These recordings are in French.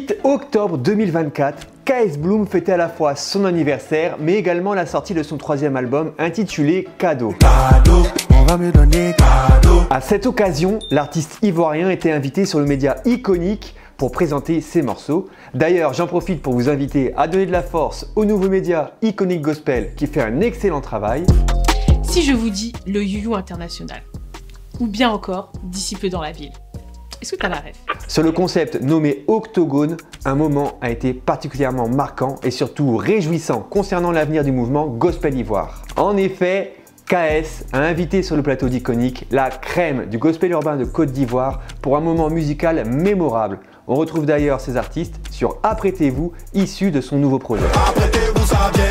8 octobre 2024, KS Bloom fêtait à la fois son anniversaire, mais également la sortie de son troisième album intitulé Cadeau. Cadeau, on va me donner cadeau. À cette occasion, l'artiste ivoirien était invité sur le média Iconic pour présenter ses morceaux. D'ailleurs, j'en profite pour vous inviter à donner de la force au nouveau média Iconic Gospel qui fait un excellent travail. Si je vous dis le you-you international, ou bien encore Disciple dans la ville, est-ce que tu as la ref? Sur le concept nommé Octogone, un moment a été particulièrement marquant et surtout réjouissant concernant l'avenir du mouvement Gospel Ivoire. En effet, KS a invité sur le plateau d'Iconic la crème du gospel urbain de Côte d'Ivoire pour un moment musical mémorable. On retrouve d'ailleurs ces artistes sur Apprêtez-vous, issu de son nouveau projet. Apprêtez-vous, ça vient.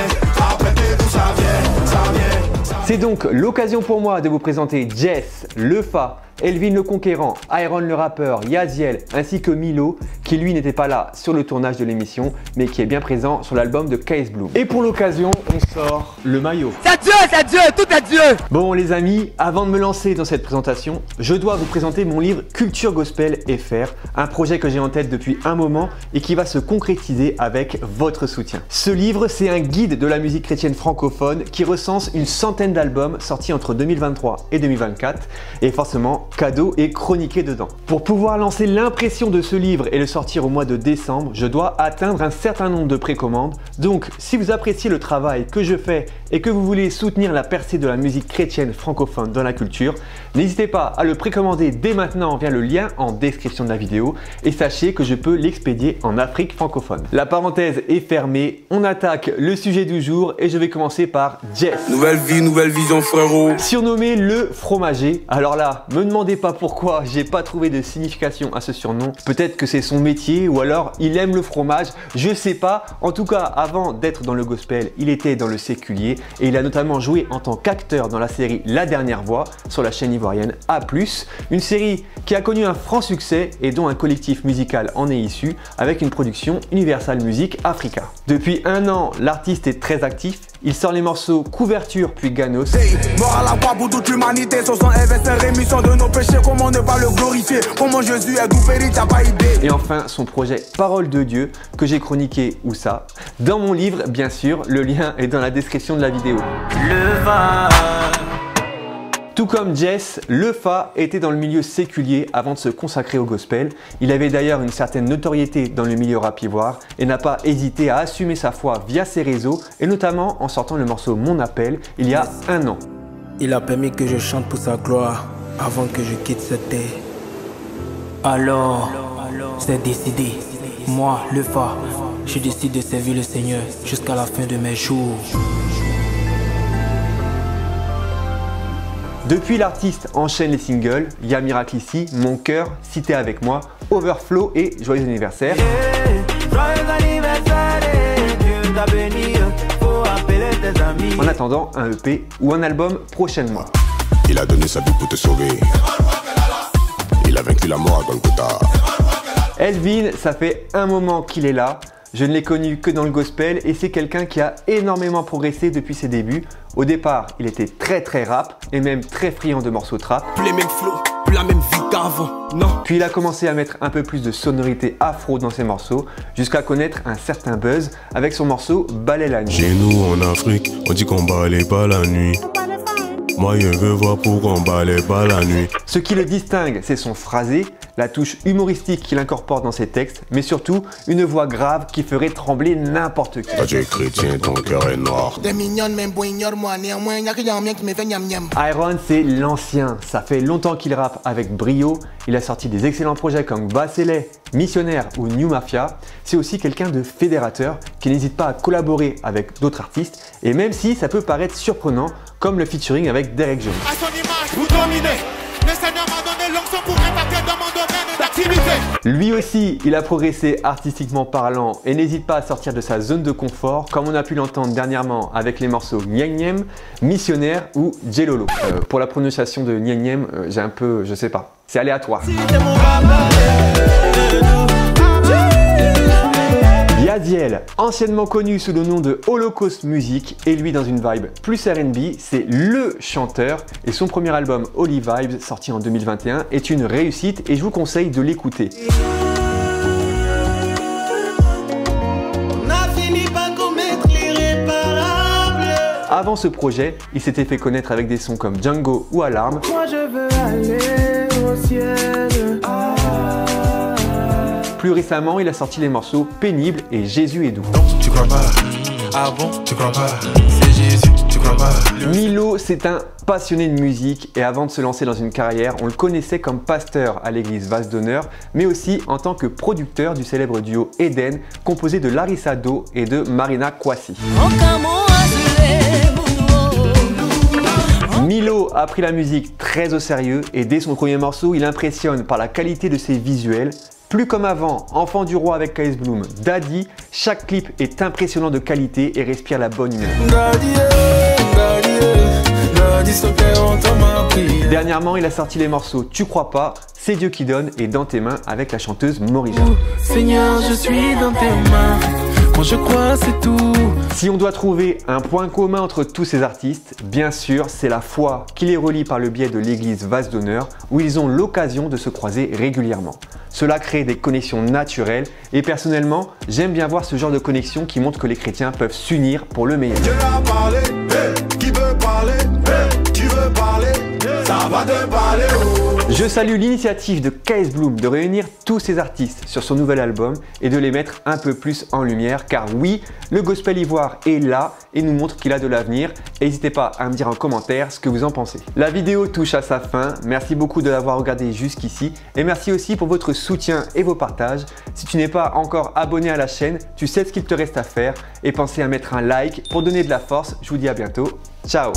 Apprêtez-vous, ça vient. Ça vient. C'est donc l'occasion pour moi de vous présenter Jess, Lefa, Elvin le Conquérant, Iron le rappeur, Yaziel ainsi que Milo qui lui n'était pas là sur le tournage de l'émission mais qui est bien présent sur l'album de KS Bloom. Et pour l'occasion, on sort le maillot. C'est Dieu, tout est Dieu. Bon les amis, avant de me lancer dans cette présentation, je dois vous présenter mon livre Culture Gospel FR, un projet que j'ai en tête depuis un moment et qui va se concrétiser avec votre soutien. Ce livre, c'est un guide de la musique chrétienne francophone qui recense une centaine d'albums sortis entre 2023 et 2024 et forcément Cadeau est chroniqué dedans. Pour pouvoir lancer l'impression de ce livre et le sortir au mois de décembre, je dois atteindre un certain nombre de précommandes. Donc si vous appréciez le travail que je fais et que vous voulez soutenir la percée de la musique chrétienne francophone dans la culture, n'hésitez pas à le précommander dès maintenant via le lien en description de la vidéo et sachez que je peux l'expédier en Afrique francophone. La parenthèse est fermée, on attaque le sujet du jour et je vais commencer par Jess. Nouvelle vie, nouvelle vision, frérot. Surnommé le fromager. Alors là, me demandez pas pourquoi j'ai pas trouvé de signification à ce surnom. Peut-être que c'est son métier ou alors il aime le fromage, je sais pas. En tout cas, avant d'être dans le gospel, il était dans le séculier et il a notamment joué en tant qu'acteur dans la série La Dernière Voix sur la chaîne ivoirienne A+, une série qui a connu un franc succès et dont un collectif musical en est issu avec une production Universal Music Africa. Depuis un an, l'artiste est très actif. Il sort les morceaux Couverture puis Ganos. Mort à la croix pour toute l'humanité, son sang investit rémission de nos péchés, comment ne pas le glorifier, comment Jésus est doux péri, t'as pas idée. Et enfin son projet Parole de Dieu que j'ai chroniqué où ça dans mon livre bien sûr, le lien est dans la description de la vidéo. Lefa. Tout comme Jess, Lefa était dans le milieu séculier avant de se consacrer au gospel. Il avait d'ailleurs une certaine notoriété dans le milieu rap ivoire et n'a pas hésité à assumer sa foi via ses réseaux et notamment en sortant le morceau Mon Appel il y a un an. Il a permis que je chante pour sa gloire avant que je quitte cette terre. Alors, c'est décidé. Moi, Lefa, je décide de servir le Seigneur jusqu'à la fin de mes jours. Depuis, l'artiste enchaîne les singles, Y'a Miracle ici, Mon cœur, Si t'es avec moi, Overflow et Joyeux anniversaire. En attendant un EP ou un album prochainement. Il a donné sa vie pour te sauver. Il a vaincu la mort à Golgotha. Elvin, ça fait un moment qu'il est là. Je ne l'ai connu que dans le gospel et c'est quelqu'un qui a énormément progressé depuis ses débuts. Au départ, il était très rap et même très friand de morceaux trap. Plus les mêmes flots, plus la même vie qu'avant, non. Puis il a commencé à mettre un peu plus de sonorité afro dans ses morceaux jusqu'à connaître un certain buzz avec son morceau Balaye la nuit. Chez nous en Afrique, on dit qu'on balaye pas la nuit. Moi je veux voir pourquoi on balaye pas la nuit. Ce qui le distingue, c'est son phrasé, la touche humoristique qu'il incorpore dans ses textes, mais surtout une voix grave qui ferait trembler n'importe qui. Toi tu es chrétien, ton cœur est noir. T'es mignonne, même bon, ignore-moi, néanmoins, y'a que y'a un mien qui me fait niam niam. Iron, c'est l'ancien, ça fait longtemps qu'il rappe avec brio, il a sorti des excellents projets comme Basselet, Missionnaire ou New Mafia. C'est aussi quelqu'un de fédérateur qui n'hésite pas à collaborer avec d'autres artistes et même si ça peut paraître surprenant, comme le featuring avec Derek Jones. À son image, vous dominez. Le Seigneur m'a donné l'onction pour répartir dans mon domaine d'activité. Lui aussi, il a progressé artistiquement parlant et n'hésite pas à sortir de sa zone de confort, comme on a pu l'entendre dernièrement avec les morceaux Nyem Nyem, Missionnaire ou Jelolo. Pour la prononciation de Nyem Nyem, j'ai un peu, je sais pas, c'est aléatoire. Yaziel, anciennement connu sous le nom de Holocaust Music, et lui dans une vibe plus R&B, c'est LE chanteur et son premier album Holy Vibes, sorti en 2021, est une réussite et je vous conseille de l'écouter. Avant ce projet, il s'était fait connaître avec des sons comme Django ou Alarme. Moi je veux aller au ciel. Plus récemment, il a sorti les morceaux Pénible et Jésus est doux. Tu crois pas? Ah bon? Tu crois pas? C'est Jésus, tu crois pas? Milo, c'est un passionné de musique et avant de se lancer dans une carrière, on le connaissait comme pasteur à l'église Vase d'Honneur, mais aussi en tant que producteur du célèbre duo Eden, composé de Larissa Do et de Marina Kwasi. Milo a pris la musique très au sérieux et dès son premier morceau, il impressionne par la qualité de ses visuels. Plus comme avant, Enfant du Roi avec KS Bloom, Daddy, chaque clip est impressionnant de qualité et respire la bonne humeur. Dernièrement, il a sorti les morceaux Tu crois pas, C'est Dieu qui donne et Dans tes mains avec la chanteuse Morija. Seigneur, je suis dans tes mains. Quand je crois, c'est tout. Si on doit trouver un point commun entre tous ces artistes, bien sûr, c'est la foi qui les relie par le biais de l'église Vase d'Honneur où ils ont l'occasion de se croiser régulièrement. Cela crée des connexions naturelles et personnellement, j'aime bien voir ce genre de connexion qui montre que les chrétiens peuvent s'unir pour le meilleur. Dieu a parlé, qui veut parler, tu veux parler, ça va te parler. Je salue l'initiative de KS Bloom de réunir tous ces artistes sur son nouvel album et de les mettre un peu plus en lumière car oui, le gospel ivoire est là et nous montre qu'il a de l'avenir. N'hésitez pas à me dire en commentaire ce que vous en pensez. La vidéo touche à sa fin, merci beaucoup de l'avoir regardé jusqu'ici et merci aussi pour votre soutien et vos partages. Si tu n'es pas encore abonné à la chaîne, tu sais ce qu'il te reste à faire et pensez à mettre un like pour donner de la force. Je vous dis à bientôt, ciao.